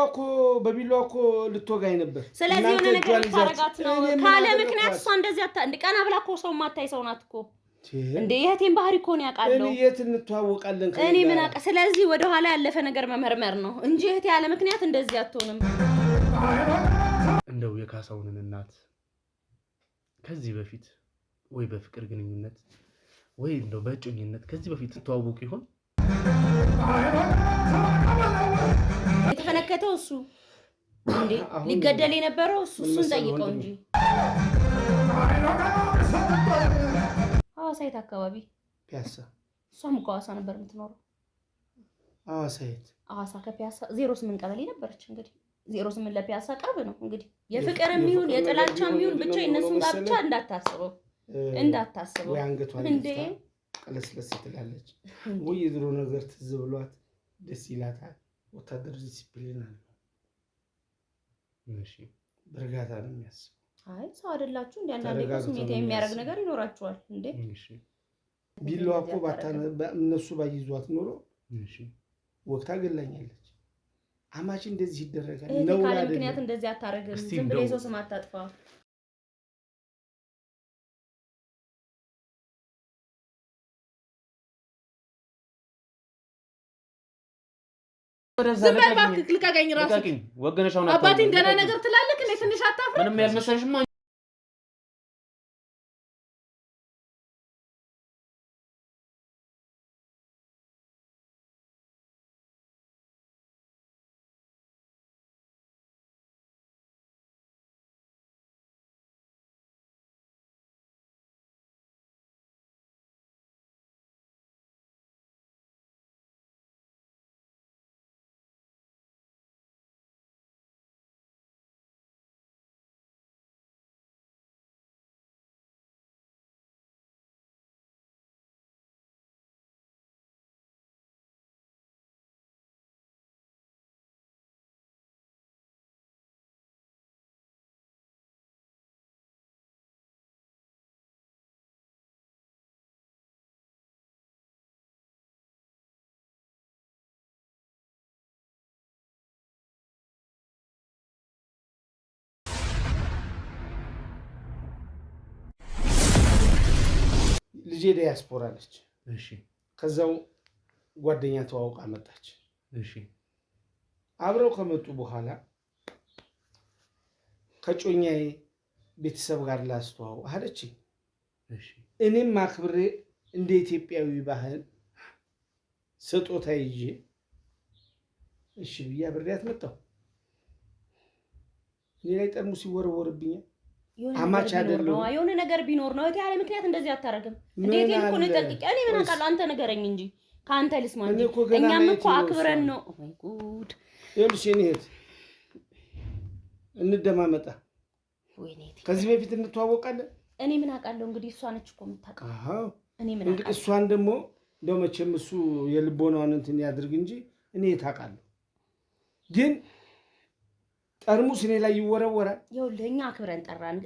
ቢላኮ በቢላኮ ልትወጋኝ ነበር ስለዚህ የሆነ ነገር ታረጋት ነው ካለ ምክንያት እሷ እንደዚህ ቀና ብላ እኮ ሰው ማታይ ሰው ናት እኮ እንዴ የህቴን ባህሪ እኮ ነው ያውቃለሁ እኔ የት እንተዋወቃለን እኔ ምን አውቃ ስለዚህ ወደ ኋላ ያለፈ ነገር መመርመር ነው እንጂ እህቴ ያለ ምክንያት እንደዚህ አትሆንም እንደው የካሳውን እናት ከዚህ በፊት ወይ በፍቅር ግንኙነት ወይ እንደው በእጮኝነት ከዚህ በፊት ተዋውቁ ይሆን የተፈነከተው እሱ እንዴ ሊገደል የነበረው እሱን ጠይቀው እንጂ አዋሳይት አካባቢ ፒያሳ እሷም ጓሳ ነበር የምትኖረው አዋሳይት አዋሳ ከፒያሳ 08 ቀበሌ ነበረች እንግዲህ 08 ለፒያሳ ቅርብ ነው እንግዲህ የፍቅርም ይሁን የጥላቻም ይሁን ብቻ እነሱን ጋብቻ እንዳታስበው ወይ አንገቷን እንዴ ቀለስለስ ትላለች ወይ የድሮ ነገር ትዝ ብሏት ደስ ይላታል ወታደር ዲሲፕሊን አለ እሺ በርጋታ ነው የሚያስበው አይ ሰው አይደላችሁ እንዴ አንዳንዴ ስሜት የሚያረግ ነገር ይኖራችኋል እንዴ እሺ ቢላኮ እነሱ ባይዟት ኖሮ እሺ ወቅታ ገላኛለች አማች እንደዚህ ይደረጋል ነው ካለ ምክንያት እንደዚህ አታረግም ዝም ብለህ ሰው ስም አታጥፋ ዘበል ባክክ ልቀቀኝ ራስ ወገነሻው ነው አባቴን ገና ነገር ትላለክ እኔ ትንሽ አታፍራ ምንም ያልመሰልሽማ ልጄ ዲያስፖራ ነች እሺ ከዛው ጓደኛ ተዋውቃ መጣች እሺ አብረው ከመጡ በኋላ ከጮኛዬ ቤተሰብ ጋር ላስተዋው አለች እሺ እኔም ማክብሬ እንደ ኢትዮጵያዊ ባህል ስጦታ ይዤ እሺ ብያ ብሪያት መጣው እኔ ላይ ጠርሙስ ይወረወርብኛል አማች አይደለም የሆነ ነገር ቢኖር ነው ያለ ምክንያት እንደዚህ አታረግም እንዴት እኮ ነው ጠቅቀ እኔ ምን አውቃለሁ አንተ ነገረኝ እንጂ ካንተ ልስማ እንጂ እኛም እኮ አክብረን ነው ኦ ማይ ጉድ ይኸውልሽ እኔ እህት እንደማመጣ ወይኔ ከዚህ በፊት እንተዋወቃለን እኔ ምን አውቃለሁ እንግዲህ እሷ ነች እኮ የምታውቀው አዎ እኔ ምን አውቃለሁ እሷን ደግሞ እንደው መቼም እሱ የልቦናውን እንትን ያድርግ እንጂ እኔ ታውቃለሁ ግን ጠርሙስ እኔ ላይ ይወረወራል ይኸውልህ እኛ አክብረን ጠራን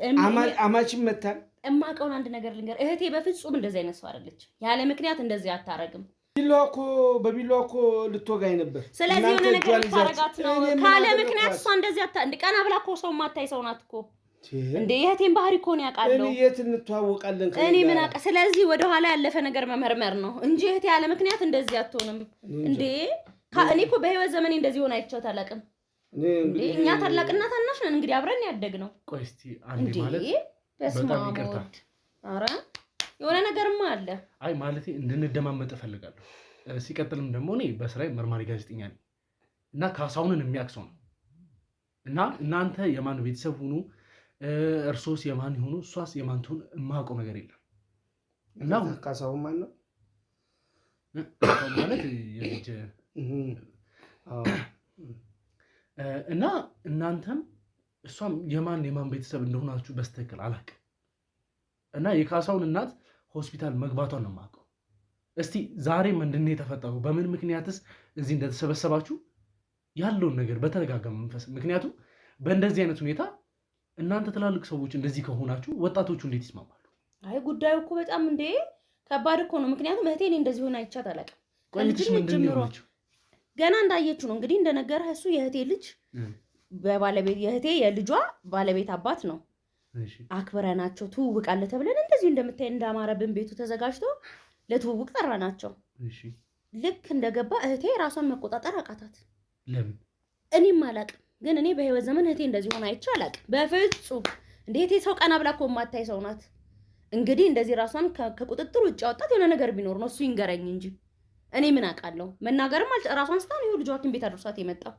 አማችም መታል እማቀውን አንድ ነገር ልንገር እህቴ በፍጹም እንደዚህ አይነት ሰው አይደለች ያለ ምክንያት እንደዚህ አታረግም በቢላኮ ልትወጋኝ ነበር ስለዚህ የሆነ ነገር ታረጋት ነው ካለ ምክንያት እሷ እንደዚህ ቀና ብላ እኮ ሰው ማታይ ሰው ናት እኮ እንዴ የህቴን ባህሪ እኮ ነው ያውቃለሁ እኔ የት እንተዋወቃለን እኔ ምን አውቃ ስለዚህ ወደ ኋላ ያለፈ ነገር መመርመር ነው እንጂ እህቴ ያለ ምክንያት እንደዚህ አትሆንም እንዴ እኔ እኮ በህይወት ዘመኔ እንደዚህ ሆነ አይቻት አላውቅም እንዴ እኛ ታላቅና ታናሽ ነን እንግዲህ አብረን ያደግነው ቆይ እስቲ አንዴ ማለት በጣም ይቅርታ ኧረ የሆነ ነገርማ አለ አይ ማለቴ እንድንደማመጥ እፈልጋለሁ ሲቀጥልም ደግሞ እኔ በስራዬ መርማሪ ጋዜጠኛ ነኝ እና ካሳውንን የሚያክሰው ነው እና እናንተ የማን ቤተሰብ ሁኑ እርሶስ የማን ይሁኑ እሷስ የማን ትሁን የማውቀው ነገር የለም እና ካሳውን ማን ነው ማለት የልጅ እና እናንተም እሷም የማን ቤተሰብ እንደሆናችሁ በስተክል አላውቅም እና የካሳውን እናት ሆስፒታል መግባቷን ነው የማውቀው እስቲ ዛሬ ምንድነው የተፈጠረው በምን ምክንያትስ እዚህ እንደተሰበሰባችሁ ያለውን ነገር በተረጋጋ መንፈስ ምክንያቱም በእንደዚህ አይነት ሁኔታ እናንተ ትላልቅ ሰዎች እንደዚህ ከሆናችሁ ወጣቶቹ እንዴት ይስማማሉ አይ ጉዳዩ እኮ በጣም እንዴ ከባድ እኮ ነው ምክንያቱም እህቴ እንደዚህ ሆነ አይቻት አላውቅም ቆይልሽ ምንድነው ገና እንዳየችው ነው እንግዲህ እንደነገረህ እሱ የእህቴ ልጅ በባለቤት የእህቴ የልጇ ባለቤት አባት ነው። አክብረናቸው ትውውቅ አለ ተብለን እንደዚሁ እንደምታይ እንዳማረብን ቤቱ ተዘጋጅቶ ለትውውቅ ጠራናቸው። ልክ እንደገባ እህቴ ራሷን መቆጣጠር አቃታት። ለምን እኔም አላቅም፣ ግን እኔ በህይወት ዘመን እህቴ እንደዚህ ሆና አይቼ አላቅም በፍጹም። እንደ እህቴ ሰው ቀና ብላ እኮ የማታይ ሰው ናት። እንግዲህ እንደዚህ ራሷን ከቁጥጥር ውጭ ያወጣት የሆነ ነገር ቢኖር ነው፣ እሱ ይንገረኝ እንጂ እኔ ምን አውቃለሁ። መናገርም ራሷን ስታ ነው ልጇ ሐኪም ቤት አድርሷት የመጣው።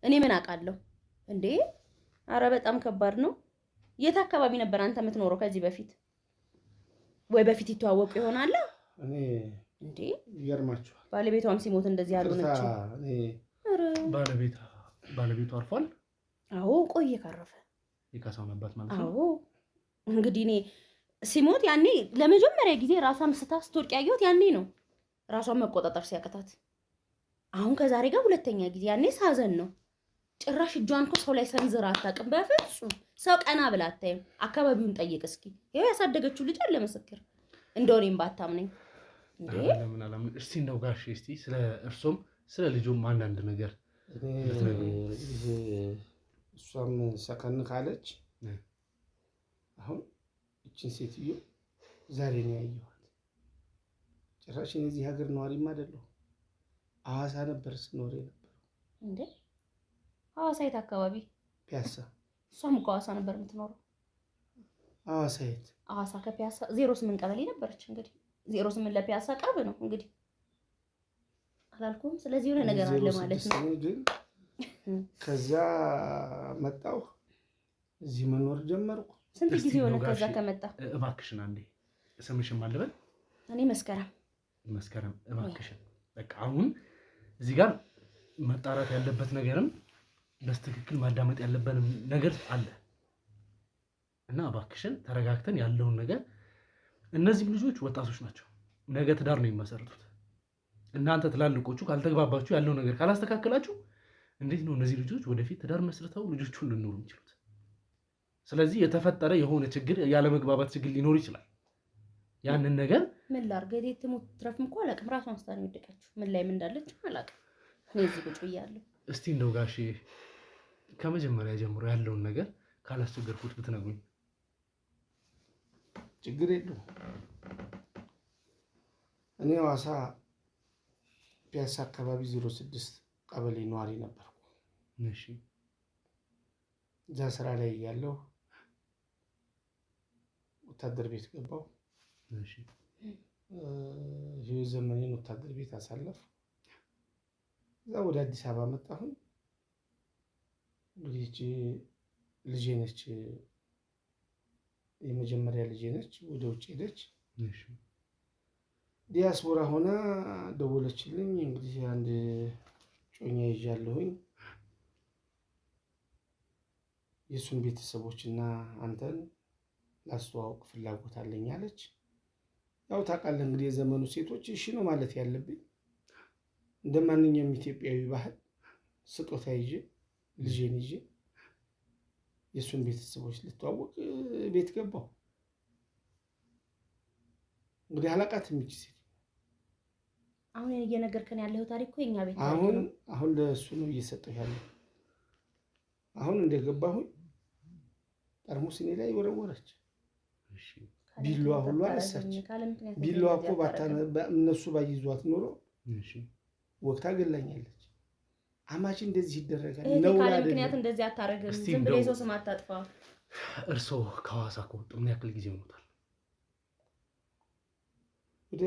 እኔ ምን አውቃለሁ እንዴ! አረ በጣም ከባድ ነው። የት አካባቢ ነበር አንተ የምትኖረው ከዚህ በፊት? ወይ በፊት ይተዋወቁ ይሆናል? እኔ እንዴ ይገርማችኋል፣ ባለቤቷም ሲሞት እንደዚህ ያልሆነች ባለቤቱ አርፏል። አዎ ቆየ ካረፈ የካሳውን አባት ማለት ነው። አዎ እንግዲህ እኔ ሲሞት ያኔ ለመጀመሪያ ጊዜ ራሷን ስትወድቅ ያየሁት ያኔ ነው፣ ራሷን መቆጣጠር ሲያቅታት። አሁን ከዛሬ ጋር ሁለተኛ ጊዜ። ያኔ ሳዘን ነው። ጭራሽ እጇን እኮ ሰው ላይ ሰንዝራ አታውቅም በፍጹም። ሰው ቀና ብላ አታይም። አካባቢውን ጠይቅ እስኪ። ይኸው ያሳደገችው ልጅ አለ ምስክር። እንደው እኔም ባታምነኝ እንዴ! እስቲ እንደው ጋሼ እስቲ ስለ እርሶም ስለ ልጆም አንዳንድ ነገር እሷም ሰከን ካለች አሁን እችን ሴትዮ ዛሬ ነው ያየኋት። ጭራሽ እዚህ ሀገር ነዋሪም አይደለሁ፣ ሐዋሳ ነበር ስኖር የነበረው። እንዴ ሐዋሳ የት አካባቢ? ፒያሳ። እሷም እኮ ሐዋሳ ነበር የምትኖረው። ሐዋሳ የት? ሐዋሳ ከፒያሳ 08 ቀበሌ ነበረች። እንግዲህ 08 ለፒያሳ ቅርብ ነው እንግዲህ አላልኩም። ስለዚህ የሆነ ነገር አለ ማለት ነው። ግን ከዛ መጣሁ እዚህ መኖር ጀመርኩ። ስንት ጊዜ ሆነ ከዛ ከመጣ? እባክሽን አንዴ ስምሽን ማን ልበል? እኔ መስከረም። መስከረም እባክሽን በቃ አሁን እዚህ ጋር መጣራት ያለበት ነገርም በስትክክል ማዳመጥ ያለብንም ነገር አለ እና እባክሽን ተረጋግተን ያለውን ነገር። እነዚህም ልጆች ወጣቶች ናቸው፣ ነገ ትዳር ነው የሚመሰርቱት። እናንተ ትላልቆቹ ካልተግባባችሁ ያለው ነገር ካላስተካከላችሁ እንዴት ነው እነዚህ ልጆች ወደፊት ትዳር መስርተው ልጆቹን ሊኖሩ የሚችሉት? ስለዚህ የተፈጠረ የሆነ ችግር ያለመግባባት ችግር ሊኖር ይችላል። ያንን ነገር ምን ላድርግ? የት ትሙት ትረፍም እኮ አላውቅም። ራሷን ስታ ነው የወደቀችው። ምን ላይ ምን እንዳለች አላውቅም። እኔ እዚህ ቁጭ ብያለሁ። እስቲ እንደው ጋሼ ከመጀመሪያ ጀምሮ ያለውን ነገር ካላስቸገርኩት ብትነግሩኝ። ችግር የለውም። እኔ ሐዋሳ ፒያሳ አካባቢ 06 ቀበሌ ነዋሪ ነበርኩ። እሺ እዛ ስራ ላይ እያለሁ ወታደር ቤት ገባሁ። እሺ ህይወት ዘመኔን ወታደር ቤት አሳለፍ። እዛ ወደ አዲስ አበባ መጣሁኝ። ልጅ ልጄ ነች፣ የመጀመሪያ ልጄ ነች። ወደ ውጭ ሄደች። እሺ ዲያስፖራ ሆና ደወለችልኝ። እንግዲህ አንድ ጮኛ ይዣለሁኝ፣ የእሱን ቤተሰቦችና አንተን ላስተዋውቅ ፍላጎት አለኝ አለች። ያው ታውቃለህ እንግዲህ የዘመኑ ሴቶች እሺ ነው ማለት ያለብኝ። እንደ ማንኛውም ኢትዮጵያዊ ባህል ስጦታ ይዤ ልጄን ይዤ የእሱን ቤተሰቦች ልተዋወቅ ቤት ገባሁ። እንግዲህ አላውቃትም ይቺ ሴት። አሁን እየነገርከን ያለው ታሪክ እኮ የኛ ቤት አሁን ለእሱ ነው እየሰጠሁ ያለው። አሁን እንደገባሁኝ ጠርሙስ እኔ ላይ ወረወረች። ቢላዋ ሁሉ አነሳች። ቢላዋ እኮ እነሱ ባይዟት ኖሮ ወቅታ ገላኛለች። አማች እንደዚህ ይደረጋል ነው አይደል? ምክንያት እንደዚህ አታረግም። ዝም ብለህ የሰው ስም አታጥፋ። እርስዎ ከሐዋሳ ከወጡ ምን ያክል ጊዜ ሆኖታል? ወደ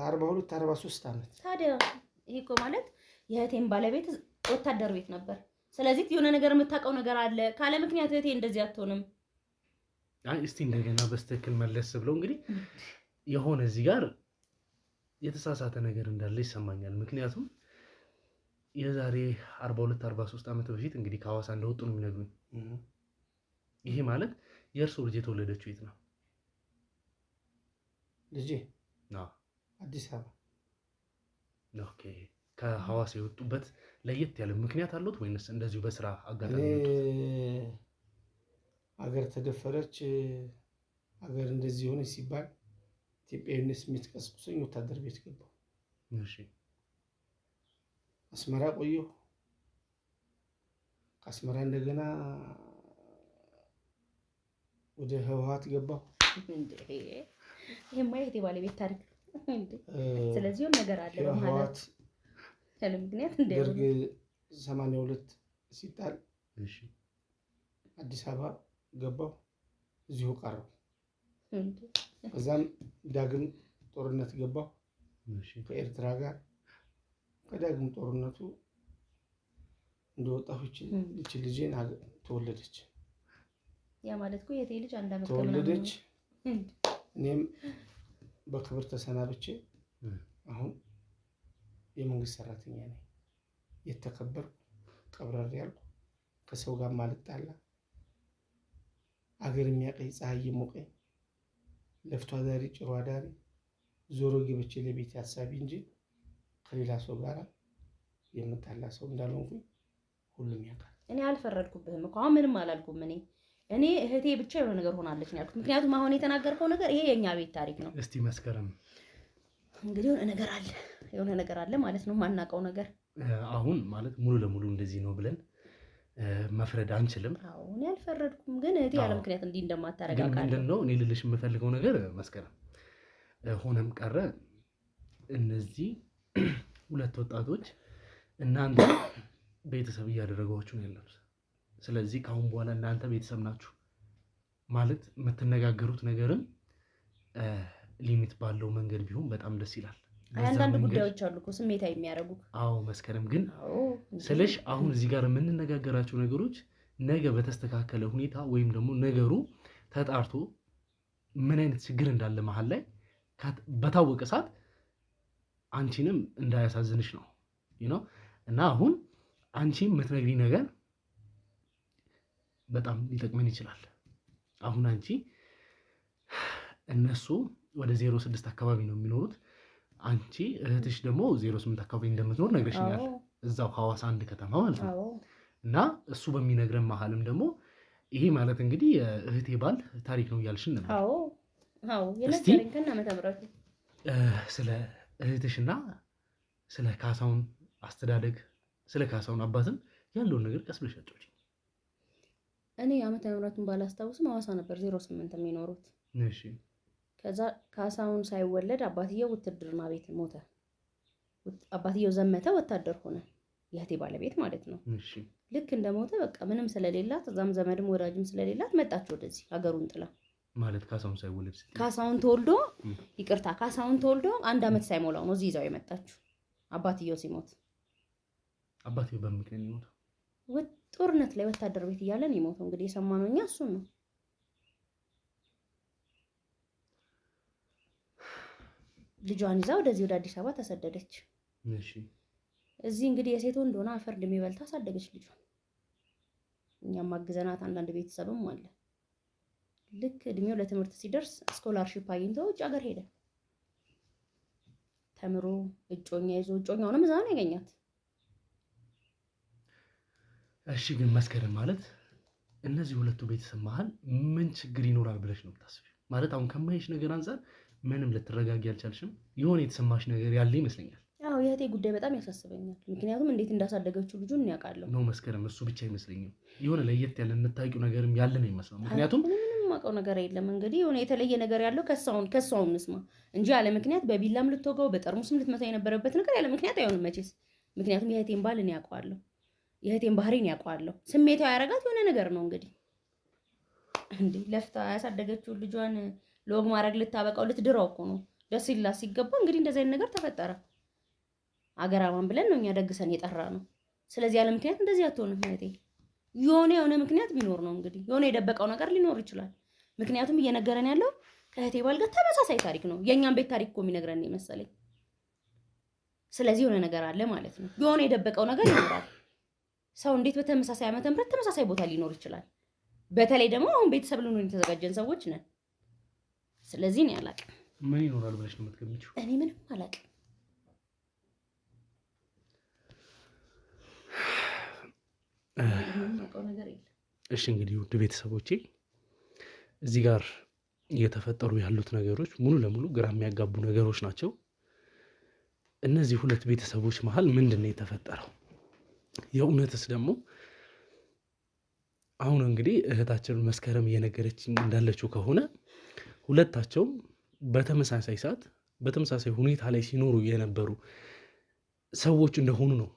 42 43 ዓመት። ታዲያ ይሄ እኮ ማለት የእህቴን ባለቤት ወታደር ቤት ነበር። ስለዚህ የሆነ ነገር የምታውቀው ነገር አለ። ካለ ምክንያት እህቴ እንደዚህ አትሆንም። አይ እስቲ እንደገና በስትክክል መለስ ብለው እንግዲህ የሆነ እዚህ ጋር የተሳሳተ ነገር እንዳለ ይሰማኛል። ምክንያቱም የዛሬ 42 43 ዓመት በፊት እንግዲህ ከሐዋሳ እንደወጡ ነው የሚነግሩኝ። ይሄ ማለት የእርሱ ልጅ የተወለደችው የት ነው? ልጄ አዲስ አበባ። ኦኬ። ከሐዋሳ የወጡበት ለየት ያለ ምክንያት አሉት ወይንስ እንደዚሁ በስራ አጋጣሚ? አገር ተደፈረች፣ አገር እንደዚህ ሆነች ሲባል ኢትዮጵያዊነት ስሜት ቀስቅሶኝ ወታደር ቤት ገባሁ። እሺ አስመራ ቆየሁ። ከአስመራ እንደገና ወደ ህወሓት ገባሁ። ይሄማ የእህቴ ባለቤት ታሪክ እንዴ! ስለዚህ ነገር አለ በመሀል ያለ ምክንያት ደርግ 82 ሲጣል አዲስ አበባ ገባሁ። እዚሁ ቀረሁ። ከዛም ዳግም ጦርነት ገባሁ ከኤርትራ ጋር። ከዳግም ጦርነቱ እንደወጣሁ እቺ ልጄን ተወለደች። ያ ማለት እኮ የእህቴ ልጅ 1 ዓመት ተወለደች። እኔም በክብር ተሰናብቼ አሁን የመንግስት ሰራተኛ ነኝ። የተከበርኩ ቀብረር ያልኩ ከሰው ጋር ማልጣላ አገር የሚያቀይ ፀሐይ የሞቀኝ ለፍቶ አዳሪ ጭሮ አዳሪ ዞሮ ገብቼ ለቤት ያሳቢ እንጂ ከሌላ ሰው ጋር የምጣላ ሰው እንዳልሆንኩኝ ሁሉም ያውቃል። እኔ አልፈረድኩብህም እኮ አሁን ምንም አላልኩም። እኔ እህቴ ብቻ የሆነ ነገር ሆናለች ነው ያልኩት። ምክንያቱም አሁን የተናገርከው ነገር ይሄ የኛ ቤት ታሪክ ነው። እስቲ መስከረም እንግዲህ የሆነ ነገር አለ ማለት ነው፣ ማናውቀው ነገር። አሁን ማለት ሙሉ ለሙሉ እንደዚህ ነው ብለን መፍረድ አንችልም። አዎ እኔ አልፈረድኩም፣ ግን እህቴ ያለ ምክንያት እንዲህ እንደማታረጋጋ ግን ምንድነው እኔ ልልሽ የምፈልገው ነገር መስከረም፣ ሆነም ቀረ እነዚህ ሁለት ወጣቶች እናንተ ቤተሰብ እያደረጓችሁ ነው ያሉት። ስለዚህ ከአሁን በኋላ እናንተ ቤተሰብ ናችሁ ማለት የምትነጋገሩት ነገርም ሊሚት ባለው መንገድ ቢሆን በጣም ደስ ይላል። አንዳንድ ጉዳዮች አሉ እኮ ስሜታዊ የሚያደርጉ። አዎ መስከረም፣ ግን ስለሽ አሁን እዚህ ጋር የምንነጋገራቸው ነገሮች ነገ በተስተካከለ ሁኔታ ወይም ደግሞ ነገሩ ተጣርቶ ምን አይነት ችግር እንዳለ መሀል ላይ በታወቀ ሰዓት አንቺንም እንዳያሳዝንሽ ነው እና አሁን አንቺ የምትነግሪኝ ነገር በጣም ሊጠቅመን ይችላል። አሁን አንቺ እነሱ ወደ 06 አካባቢ ነው የሚኖሩት፣ አንቺ እህትሽ ደግሞ 08 አካባቢ እንደምትኖር ነግረሽኛል። እዛው ሐዋሳ አንድ ከተማ ማለት ነው። እና እሱ በሚነግረን መሀልም ደግሞ ይሄ ማለት እንግዲህ እህቴ ባል ታሪክ ነው እያልሽን ነበር። የነገረኝ ከና መተምረቱ ስለ እህትሽና ስለ ካሳውን አስተዳደግ ስለ ካሳውን አባትም ያለውን ነገር ቀስ ብለሽ አጫውቺኝ። እኔ ዓመተ ምህረቱን ባላስታውስም ሐዋሳ ነበር 08 የሚኖሩት። እሺ። ከዛ ካሳውን ሳይወለድ አባትየው ውትድርና ቤት ሞተ። አባትየው ዘመተ፣ ወታደር ሆነ፣ የእህቴ ባለቤት ማለት ነው። እሺ። ልክ እንደሞተ በቃ ምንም ስለሌላት እዛም ዘመድም ወዳጅም ስለሌላት መጣች ወደዚህ ሀገሩን ጥላ። ማለት ካሳውን ሳይወለድ ካሳውን ተወልዶ 1 ዓመት ሳይሞላው ነው እዚህ ይዛው የመጣችው አባትየው ሲሞት። አባትየው በምን ምክንያት ነው የሞተው? ጦርነት ላይ ወታደር ቤት እያለን የሞተው። እንግዲህ የሰማነው እኛ እሱን ነው። ልጇን ይዛ ወደዚህ ወደ አዲስ አበባ ተሰደደች። እሺ። እዚህ እንግዲህ የሴት ወንድ ሆና አፈር ድሜ በልታ አሳደገች ልጇን። እኛም ማግዘናት አንዳንድ ቤተሰብም አለ። ልክ እድሜው ለትምህርት ሲደርስ ስኮላርሺፕ አግኝቶ ውጭ ሀገር ሄደ። ተምሮ እጮኛ ይዞ እጮኛውንም እዛ ነው ያገኛት። እሺ። ግን መስከረም ማለት እነዚህ ሁለቱ ቤተሰብ መሀል ምን ችግር ይኖራል ብለሽ ነው የምታስቢው? ማለት አሁን ከማይሽ ነገር አንፃር ምንም ልትረጋጊ አልቻልሽም። የሆነ የተሰማሽ ነገር ያለ ይመስለኛል። አዎ የእህቴ ጉዳይ በጣም ያሳስበኛል። ምክንያቱም እንዴት እንዳሳደገችው ልጁን ያውቃለሁ ነው መስከረም። እሱ ብቻ አይመስለኝም፣ የሆነ ለየት ያለ የምታውቂው ነገርም ያለ ነው ይመስለው። ምክንያቱም ምንም የማውቀው ነገር የለም። እንግዲህ የሆነ የተለየ ነገር ያለው ከሷውን እንስማ እንጂ ያለ ምክንያት በቢላም ልትወጋው በጠርሙስም ልትመታ የነበረበት ነገር ያለ ምክንያት አይሆንም መቼስ። ምክንያቱም የእህቴን ባል እኔ ያውቀዋለሁ፣ የእህቴን ባህሪን ያውቀዋለሁ። ስሜታዊ ያደረጋት የሆነ ነገር ነው እንግዲህ። እንዴ ለፍታ ያሳደገችውን ልጇን ለወግ ማድረግ ልታበቃው ልትድራው እኮ ነው። ደስ ይላት ሲገባ እንግዲህ እንደዚህ አይነት ነገር ተፈጠረ። አገራማን ብለን ነው እኛ ደግሰን የጠራ ነው። ስለዚህ ያለ ምክንያት እንደዚህ አትሆንም እህቴ። የሆነ ምክንያት ቢኖር ነው እንግዲህ የሆነ የደበቀው ነገር ሊኖር ይችላል። ምክንያቱም እየነገረን ያለው ከእህቴ ባል ጋር ተመሳሳይ ታሪክ ነው። የእኛን ቤት ታሪክ እኮ የሚነግረን መሰለኝ። ስለዚህ የሆነ ነገር አለ ማለት ነው። የሆነ የደበቀው ነገር ይኖራል። ሰው እንዴት በተመሳሳይ ዓመተ ምህረት ተመሳሳይ ቦታ ሊኖር ይችላል? በተለይ ደግሞ አሁን ቤተሰብ ልንሆን የተዘጋጀን ሰዎች ነን። ስለዚህ እኔ አላቅም። ምን ይኖራል ብለሽ ነው የምትገምጪው? እኔ ምንም አላቅም። እሺ እንግዲህ ውድ ቤተሰቦቼ እዚህ ጋር እየተፈጠሩ ያሉት ነገሮች ሙሉ ለሙሉ ግራ የሚያጋቡ ነገሮች ናቸው። እነዚህ ሁለት ቤተሰቦች መሀል ምንድን ነው የተፈጠረው? የእውነትስ ደግሞ አሁን እንግዲህ እህታችን መስከረም እየነገረችኝ እንዳለችው ከሆነ ሁለታቸውም በተመሳሳይ ሰዓት በተመሳሳይ ሁኔታ ላይ ሲኖሩ የነበሩ ሰዎች እንደሆኑ ነው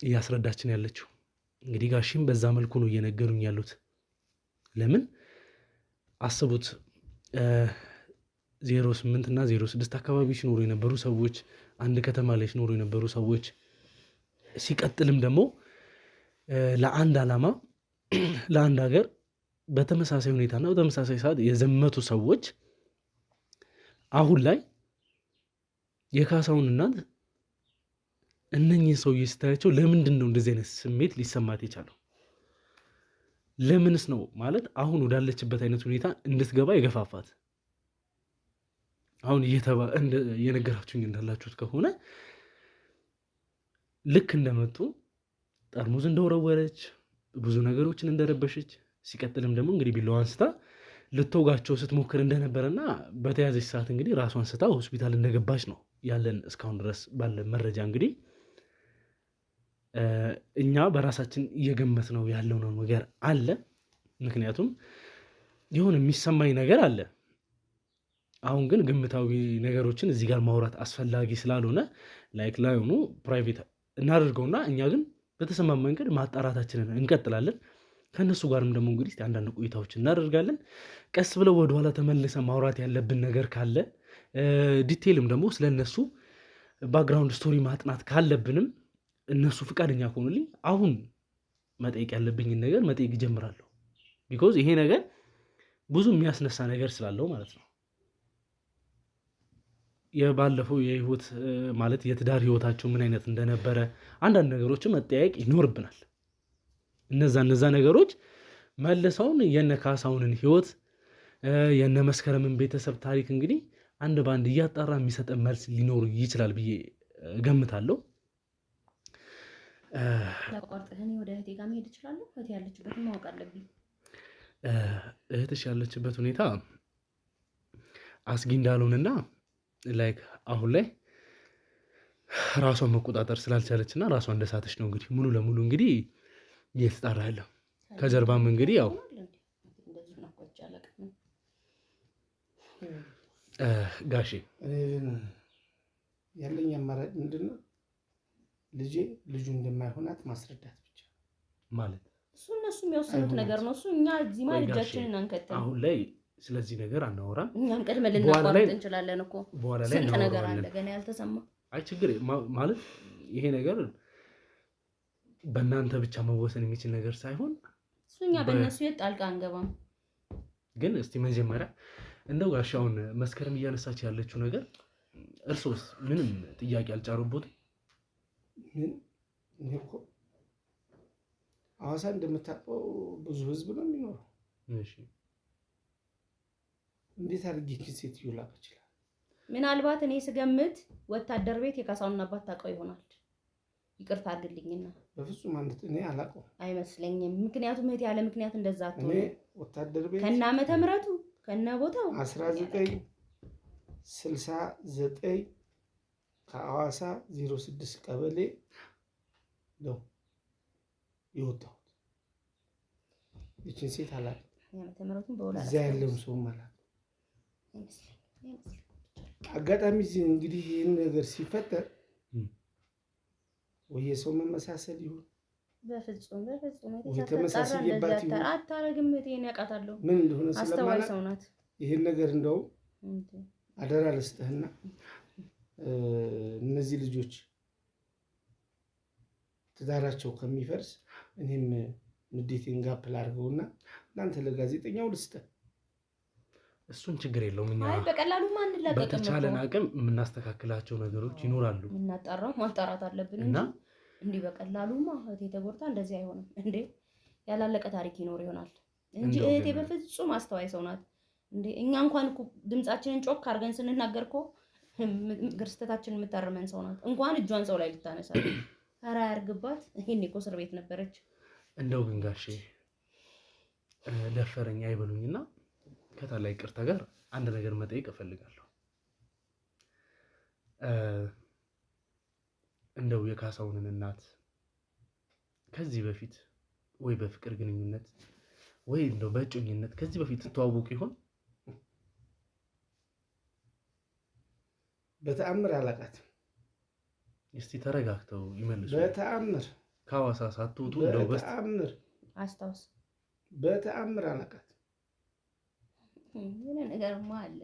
እያስረዳችን ያለችው። እንግዲህ ጋሽም በዛ መልኩ ነው እየነገሩኝ ያሉት። ለምን አስቡት 08 እና 06 አካባቢ ሲኖሩ የነበሩ ሰዎች፣ አንድ ከተማ ላይ ሲኖሩ የነበሩ ሰዎች፣ ሲቀጥልም ደግሞ ለአንድ ዓላማ ለአንድ ሀገር በተመሳሳይ ሁኔታና በተመሳሳይ ሰዓት የዘመቱ ሰዎች አሁን ላይ የካሳውን እናት እነኚህ ሰውዬ ስታያቸው ለምንድን ነው እንደዚህ አይነት ስሜት ሊሰማት የቻለው? ለምንስ ነው ማለት አሁን ወዳለችበት አይነት ሁኔታ እንድትገባ የገፋፋት? አሁን እየነገራችሁኝ እንዳላችሁት ከሆነ ልክ እንደመጡ ጠርሙዝ እንደወረወረች፣ ብዙ ነገሮችን እንደረበሸች፣ ሲቀጥልም ደግሞ እንግዲህ ቢላዋ አንስታ ልትወጋቸው ስትሞክር እንደነበረና በተያዘች ሰዓት እንግዲህ ራሷን ስታ ሆስፒታል እንደገባች ነው ያለን እስካሁን ድረስ ባለ መረጃ። እንግዲህ እኛ በራሳችን እየገመት ነው ያለው ነው ነገር አለ። ምክንያቱም የሆነ የሚሰማኝ ነገር አለ። አሁን ግን ግምታዊ ነገሮችን እዚህ ጋር ማውራት አስፈላጊ ስላልሆነ ላይሆኑ ፕራይቬት እናደርገውና እኛ ግን በተሰማ መንገድ ማጣራታችንን እንቀጥላለን። ከእነሱ ጋርም ደግሞ እንግዲህ አንዳንድ ቆይታዎች እናደርጋለን። ቀስ ብለው ወደኋላ ተመልሰ ማውራት ያለብን ነገር ካለ ዲቴይልም ደግሞ ስለነሱ ባክግራውንድ ስቶሪ ማጥናት ካለብንም እነሱ ፍቃደኛ ከሆኑልኝ አሁን መጠየቅ ያለብኝን ነገር መጠየቅ ጀምራለሁ። ቢኮዝ ይሄ ነገር ብዙ የሚያስነሳ ነገር ስላለው ማለት ነው። የባለፈው የህይወት ማለት የትዳር ህይወታቸው ምን አይነት እንደነበረ አንዳንድ ነገሮችን መጠያየቅ ይኖርብናል። እነዛ ነገሮች መልሰውን የነ ካሳውንን ህይወት የነ መስከረምን ቤተሰብ ታሪክ እንግዲህ አንድ በአንድ እያጣራ የሚሰጠን መልስ ሊኖር ይችላል ብዬ እገምታለሁ። ለቋርጥህን ወደ እህቴ ጋር መሄድ እችላለሁ? እህቴ ያለችበትን ማወቅ አለብኝ። እህትሽ ያለችበት ሁኔታ አስጊ እንዳልሆንና አሁን ላይ ራሷን መቆጣጠር ስላልቻለች እና ራሷን እንደሳተች ነው እንግዲህ ሙሉ ለሙሉ እንግዲህ እየተጣራ ያለው። ከጀርባም እንግዲህ ያው ጋሼ ያለኝ አማራጭ ምንድን ነው? ልጁ እንደማይሆናት ማስረዳት ብቻ ማለት እሱ እነሱ የሚወስኑት ነገር ነው። እሱ እኛ እዚህ ማለት እጃችንን አንከተል። አሁን ላይ ስለዚህ ነገር አናወራም። እኛም ቀድመን ልናቋርጥ እንችላለን እኮ በኋላ ላይ ስንት ነገር አለ ገና ያልተሰማ። አይ ችግር ማለት ይሄ ነገር በእናንተ ብቻ መወሰን የሚችል ነገር ሳይሆን እሱ እኛ በእነሱ የት ጣልቃ አንገባም። ግን እስቲ መጀመሪያ እንደው ጋሻውን መስከረም እያነሳች ያለችው ነገር እርሶስ ምንም ጥያቄ አልጫሩበትም? እኔ እኮ ሐዋሳ እንደምታውቀው ብዙ ህዝብ ነው የሚኖረው። እሺ እንዴት አድርጌ ሴትዮ ላቅ ይችላል? ምናልባት እኔ ስገምት ወታደር ቤት የካሳውን አባት ታውቀው ይሆናል። ይቅርታ አድርግልኝና በፍጹም ማለት እኔ አላውቀው አይመስለኝም። ምክንያቱም እህቴ ያለ ምክንያት እንደዛ አትሆንም። እኔ ወታደር ቤት ከነ ዓመተ ምሕረቱ ከነ ቦታው 1969 ከሐዋሳ 06 ቀበሌ ነው የወጣሁት። ይህችን ሴት አላውቅም። ዓመተ ምሕረቱን በወላ እዚያ ያለም ሰውም አላውቅም። አጋጣሚ እንግዲህ ይህን ነገር ሲፈጠር ወይ የሰው መመሳሰል ይሁን በፍጹም የተመሳሰለባት ይሁን አታረግም። እህቴን ያውቃታለሁ። ምን እንደሆነ አስተዋይ ሰው ናት። ይህን ነገር እንደው አደራ ልስጥህና እነዚህ ልጆች ትዳራቸው ከሚፈርስ እኔም ንዴቴን ጋፕ ላድርገውና እናንተ ለጋዜጠኛው ልስጥህ። እሱን ችግር የለውም። እኛ በቀላሉ ማንላቀቅም። በተቻለን አቅም የምናስተካክላቸው ነገሮች ይኖራሉ። እናጣራው ማጣራት አለብን እንጂ እንዲህ በቀላሉማ እህቴ ተጎድታ እንደዚህ አይሆንም እንዴ። ያላለቀ ታሪክ ይኖር ይሆናል እንጂ እህቴ በፍጹም አስተዋይ ሰው ናት እንዴ። እኛ እንኳን እኮ ድምጻችንን ጮክ አድርገን ስንናገር እኮ ግርስተታችንን የምታርመን ሰው ናት። እንኳን እጇን ሰው ላይ ልታነሳ ኧረ ያርግባት። ይሄን እኮ እስር ቤት ነበረች። እንደው ግን ጋሼ ደፈረኝ አይበሉኝና ከታላይ ይቅርታ ጋር አንድ ነገር መጠየቅ እፈልጋለሁ። እንደው የካሳውንን እናት ከዚህ በፊት ወይ በፍቅር ግንኙነት ወይ እንደው በእጮኝነት ከዚህ በፊት ተዋውቁ ይሆን? በተአምር አላውቃትም። እስቲ ተረጋግተው ይመልሱ። በተአምር ከሐዋሳ ሳትወጡ እንደው በተአምር አስታውስ። በተአምር አላውቃትም። የሆነ ነገርማ አለ።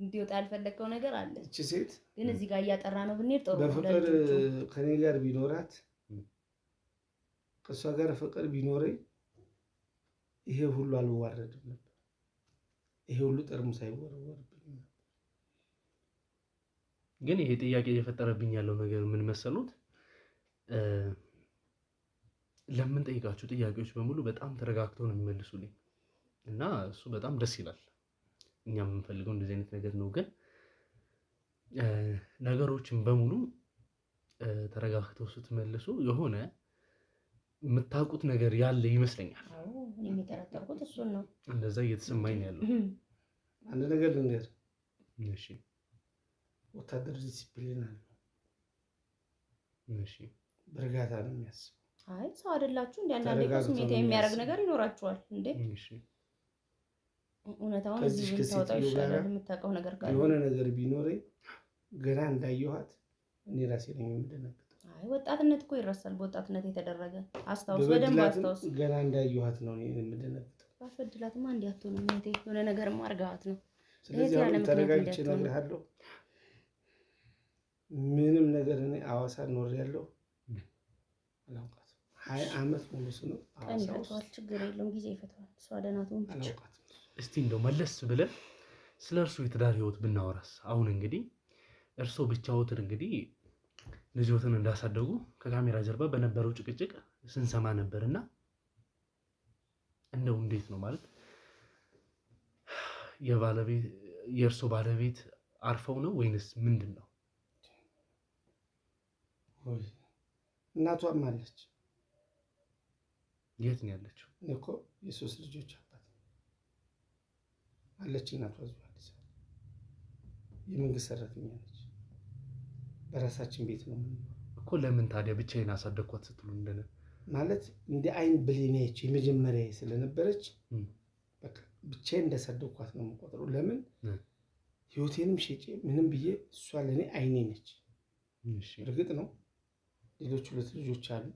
እንዲወጣ ያልፈለግከው ነገር አለ። እቺ ሴት ግን እዚህ ጋር እያጠራ ነው ብንሄድ ጥሩ ነው። በፍቅር ከኔ ጋር ቢኖራት ከእሷ ጋር ፍቅር ቢኖረኝ ይሄ ሁሉ አልዋረድም ነበር። ይሄ ሁሉ ጠርሙስ አይወረወርብኝም ነበር። ግን ይሄ ጥያቄ እየፈጠረብኝ ያለው ነገር ምን መሰሉት? ለምን ጠይቃችሁ ጥያቄዎች በሙሉ በጣም ተረጋግተው ነው የሚመልሱልኝ እና እሱ በጣም ደስ ይላል። እኛም የምንፈልገው እንደዚህ አይነት ነገር ነው። ግን ነገሮችን በሙሉ ተረጋግተው ስትመልሱ የሆነ የምታውቁት ነገር ያለ ይመስለኛል። እኔ የሚጠረጠርኩት እሱን ነው። እንደዛ እየተሰማኝ ነው ያለው። አንድ ነገር ልንገር። እሺ፣ ወታደር ዲሲፕሊን አለው። እሺ፣ በእርጋታ ነው የሚያስበው። አይ ሰው አይደላችሁ እንዴ? አንዳንዴ ስሜት የሚያደርግ ነገር ይኖራችኋል እንዴ? እሺ፣ እውነታውን እዚህ ብታወጣው ይሻላል። የምታውቀው ነገር ካለ የሆነ ነገር ቢኖረኝ ገና እንዳየኋት እኔ ራሴ ነኝ የምደነግጠው። አይ ወጣትነት እኮ ይረሳል። በወጣትነት የተደረገ አስታውስ፣ በደንብ አስታውስ። ገና እንዳየኋት ነው እኔ የምደነግጠው። ባፈድላትማ እንዲህ አትሆንም እህቴ። የሆነ ነገርማ አድርገዋት ነው። ስለዚህ አሁን ተረጋግቼ እነግርሃለሁ። ምንም ነገር እኔ ሐዋሳ ኖሬያለሁ፣ አላውቃትም። 20 ዓመት ሙሉ ነው ሐዋሳ ውስጥ። ችግር የለውም ጊዜ ይፈታዋል። እሷ ደህና ትሁን ብቻ። አላውቃትም። እስቲ እንደው መለስ ብለን ስለ እርሱ የትዳር ህይወት ብናወራስ? አሁን እንግዲህ እርሶ ብቻዎትን እንግዲህ ልጆትን እንዳሳደጉ ከካሜራ ጀርባ በነበረው ጭቅጭቅ ስንሰማ ነበርና እንደው እንዴት ነው ማለት የእርሶ ባለቤት አርፈው ነው ወይንስ ምንድን ነው? እናቷም አለች። የት ነው ያለችው? እኔ እኮ የ3 ልጆች አባት አለች። እናቷ እዚሁ አዲስ አበባ የመንግስት ሰራተኛ ነች። በራሳችን ቤት ነው የምንኖረው እኮ። ለምን ታዲያ ብቻዬን አሳደግኳት ስትሉ እንደነ ማለት እንደ አይን ብሌኔች የመጀመሪያ ስለነበረች በቃ ብቻዬን እንዳሳደግኳት ነው የምቆጥረው። ለምን ህይወቴንም ሸጬ ምንም ብዬ እሷ ለእኔ አይኔ ነች። እርግጥ ነው ሌሎች 2 ልጆች አሉ።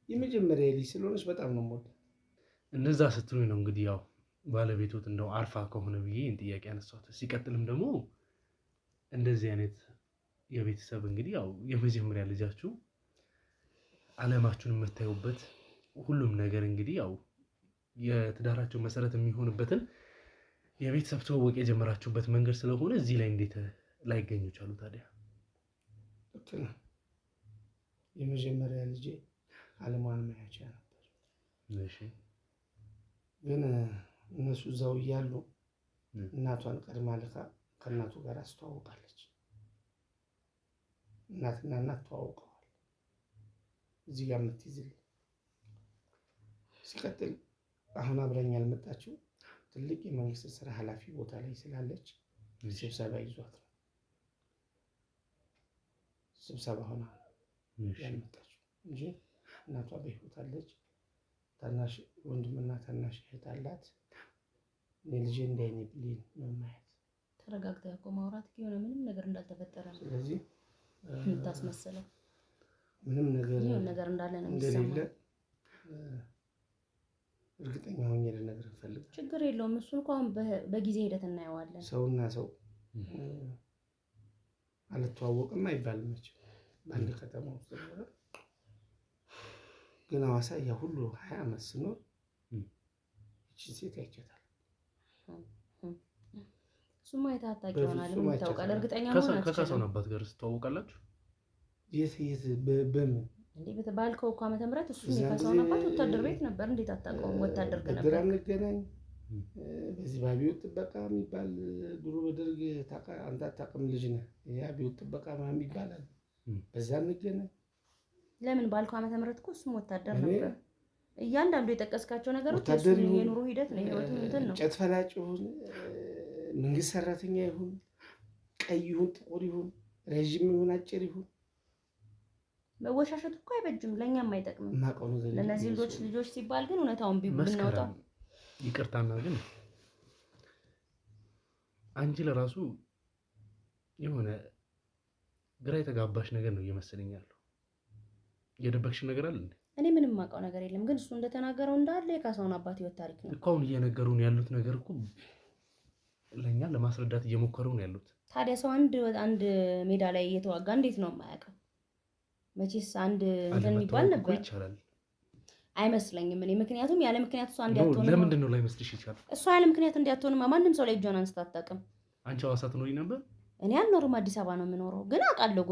የመጀመሪያ ልጅ ስለሆነች በጣም ነው የምወዳት። እነዛ ስትሉኝ ነው እንግዲህ ያው ባለቤቶት እንደው አርፋ ከሆነ ብዬ ጥያቄ ያነሳሁት። ሲቀጥልም ደግሞ እንደዚህ አይነት የቤተሰብ እንግዲህ ያው የመጀመሪያ ልጃችሁ ዓለማችሁን የምታዩበት ሁሉም ነገር እንግዲህ ያው የትዳራቸው መሰረት የሚሆንበትን የቤተሰብ ትውውቅ የጀመራችሁበት መንገድ ስለሆነ እዚህ ላይ እንዴት ላይገኙ ቻሉ ታዲያ? ልክ ነው። የመጀመሪያ ልጄ ዓለሟን ማያቻ ነበር። እሺ፣ ግን እነሱ እዛው እያሉ እናቷን ቀድማ ልካ ከእናቱ ጋር አስተዋውቃለች። እናትና እናት ተዋውቀዋል። እዚህ ጋር የምትይዝልኝ ሲቀጥል አሁን አብረኛ ያልመጣችው ትልቅ የመንግስት ስራ ኃላፊ ቦታ ላይ ስላለች ስብሰባ ይዟት ነው። ስብሰባ ሆና ያልመጣችው እንጂ እናቷ በህይወት አለች። ታናሽ ወንድምና ታናሽ እህት አላት። እኔ ልጄ እንዳይኔ ብሌን ነው ማየት። ተረጋግተህ እኮ ማውራት የሆነ ምንም ነገር እንዳልተፈጠረ ነው። ስለዚህ የምታስመስለው ምንም ነገር እንዳለ ነው እንደሌለ የሚሰማው። እርግጠኛ ሆኜ ልነግርህ እፈልጋለሁ። ችግር የለውም። እሱን እኮ አሁን በጊዜ ሂደት እናየዋለን። ሰውና ሰው አልተዋወቅም አይባልም መቼም በአንድ ከተማ ውስጥ ነው። ግን ሐዋሳ ያ ሁሉ 20 ዓመት ስኖር እቺ ሴት አይቻታል። እሱማ አይታጣቂ ይሆናል። ምን ታውቃለህ? እርግጠኛ ነው። ከካሳውን አባት ጋር ትተዋወቃላችሁ? የት በምን እንዴ? ባልከው እኮ ዓመተ ምህረት እሱ የካሳውን አባት ወታደር ቤት ነበር። እንዴት አታውቀውም? ወታደር ነበር። ግራ እንገናኝ። በዚህ በአብዮት ጥበቃ የሚባል ድሮ በደርግ አንተ አታውቅም፣ ልጅ ነህ። የአብዮት ጥበቃ ምናምን ይባላል። በዛ እንገናኝ። ለምን ባልከው ዓመተ ምህረት እኮ እሱም ወታደር ነበር። እያንዳንዱ የጠቀስካቸው ነገሮች የኑሮ ሂደት ነው፣ ህይወቱ እንትን ነው። እንጨት ፈላጭ ይሁን መንግስት ሰራተኛ ይሁን ቀይ ይሁን ጥቁር ይሁን ረዥም ይሁን አጭር ይሁን መወሻሸት እኮ አይበጅም፣ ለኛም አይጠቅምም። ለነዚህ ልጆች ሲባል ግን እውነታውን ብናወጣው ይቅርታና ግን አንቺ ለራሱ የሆነ ግራ የተጋባሽ ነገር ነው እየመሰለኝ ያለው። የደበቅሽ ነገር አለ እንዴ? እኔ ምንም ማውቀው ነገር የለም፣ ግን እሱ እንደተናገረው እንዳለ የካሳውን አባት ህይወት ታሪክ ነው እኮ አሁን እየነገሩን ያሉት ነገር እኮ ለኛ ለማስረዳት እየሞከሩ ነው ያሉት። ታዲያ ሰው አንድ ሜዳ ላይ እየተዋጋ እንዴት ነው የማያውቀው? መቼስ አንድ እንትን የሚባል ነበር ይቻላል አይመስለኝም። እኔ ምክንያቱም ያለ ምክንያት እሷ እንዲያትሆን ለምንድን ነው ላይመስልሽ ይችላል? እሷ ያለ ምክንያት እንዲያትሆን ማንም ሰው ላይ እጇን አንስታ አታውቅም። አንቺ ሐዋሳ ትኖሪ ነበር? እኔ አልኖርም፣ አዲስ አበባ ነው የምኖረው። ግን አውቃለሁ፣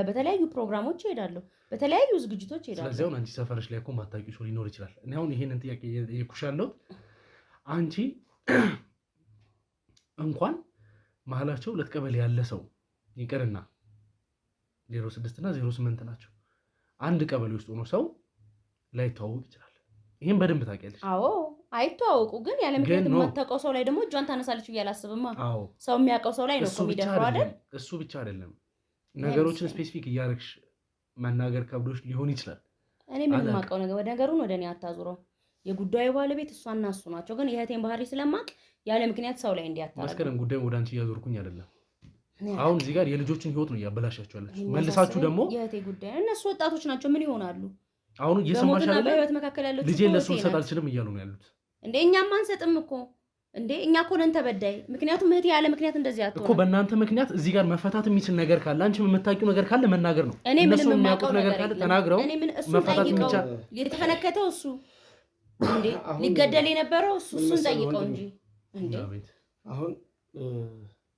በተለያዩ ፕሮግራሞች እሄዳለሁ፣ በተለያዩ ዝግጅቶች እሄዳለሁ። ስለዚህ አሁን አንቺ ሰፈርሽ ላይ እኮ ማታውቂው ሰው ሊኖር ይችላል። እኔ አሁን ይሄንን ጥያቄ እየኩሻለሁ። አንቺ እንኳን መሀላቸው ሁለት ቀበሌ ያለ ሰው ይቅርና 06 እና 08 ናቸው። አንድ ቀበሌ ውስጥ ሆኖ ሰው ላይተዋወቅ ይችላል። ይሄን በደንብ ታውቂያለሽ። አዎ አይተዋወቁ፣ ግን ያለ ምክንያት የማታውቀው ሰው ላይ ደግሞ እጇን ታነሳለች ብዬ አላስብማ። ሰው የሚያውቀው ሰው ላይ ነው እኮ የሚደፍረው አይደል? እሱ ብቻ አይደለም፣ ነገሮችን ስፔሲፊክ እያደረግሽ መናገር ከብዶሽ ሊሆን ይችላል። እኔ ምንም የማውቀው ነገሩን ወደ እኔ አታዙረው። የጉዳዩ ባለቤት እሷና እሱ ናቸው። ግን የእህቴን ባህሪ ስለማቅ ያለ ምክንያት ሰው ላይ እንዲያታረጉ መስከረም ጉዳዩን ወደ አንቺ እያዞርኩኝ አይደለም። አሁን እዚህ ጋር የልጆችን ህይወት ነው እያበላሻቸው ያለችው። መልሳችሁ ደግሞ የእህቴ ጉዳይ፣ እነሱ ወጣቶች ናቸው፣ ምን ይሆናሉ? አሁን እየሰማሽ አይደል? በህይወት መካከል ያለው ልጄ ለሱ ልሰጥ አልችልም እያሉ ነው ያሉት። እንዴ እኛም አንሰጥም እኮ እንዴ፣ እኛ እኮ ነን ተበዳይ። ምክንያቱም እህቴ ያለ ምክንያት እንደዚህ አትሆንም እኮ። በእናንተ ምክንያት እዚህ ጋር መፈታት የሚችል ነገር ካለ አንቺም የምታውቂው ነገር ካለ መናገር ነው። እነሱ የሚያውቁት ነገር ካለ ተናግረው መፈታት የሚቻል የተፈነከተው እሱ እንዴ ሊገደል የነበረው እሱን ጠይቀው እንጂ እንዴ። አሁን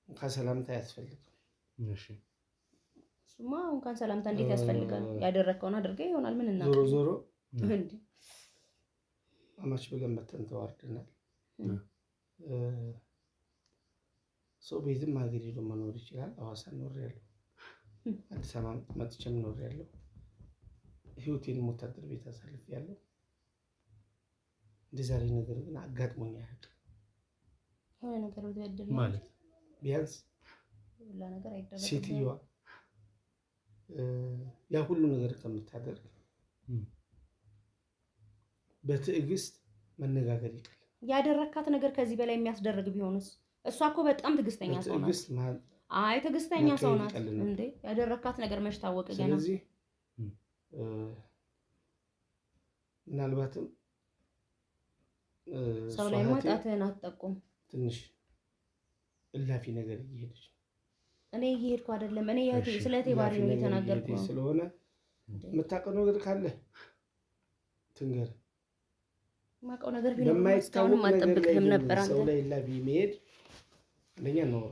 ከሰላምታ ያስፈልጋል። እሺ እሱማ እንኳን ሰላምታ እንዴት ያስፈልጋል? ያደረከውን አድርገህ ይሆናል። ምን እና ዞሮ እንዴ አማች ብለን መተን ተዋርደናል። ሰው ቤትም ሀገር ሄዶ መኖር ይችላል። ሐዋሳ ኖሬያለሁ፣ አዲስ አበባ መጥቼም ኖሬያለሁ። ህይወቴን ወታደር ቤት አሳልፌያለሁ። እንደዛ ላይ ነገር ግን አጋጥሞኝ አያውቅም። የሆነ ነገር ወደደል ማለት ቢያንስ ሁላ ነገር አይደረግም። ሴትዮዋ ያ ሁሉ ነገር ከምታደርግ በትዕግስት መነጋገር ይቀል። ያደረካት ነገር ከዚህ በላይ የሚያስደርግ ቢሆንስ? እሷ እኮ በጣም ትዕግስተኛ ሰው ናት። አይ ትዕግስተኛ ሰው ናት እንዴ! ያደረካት ነገር መች ታወቀ ገና። ስለዚህ ምናልባትም ሰው ላይ መጣትህን አትጠቁም። ትንሽ እላፊ ነገር እየሄደች እኔ እየሄድኩ አይደለም። እኔ ስለቴ ባሪ ነው የተናገርኩ ነው ስለሆነ የምታውቀው ነገር ካለ ትንገር። ማውቀው ነገር ቢኖር እስካሁን ማጠብቅህም ነበር። አንተ ሰው ላይ እላፊ መሄድ ለኛ ነው።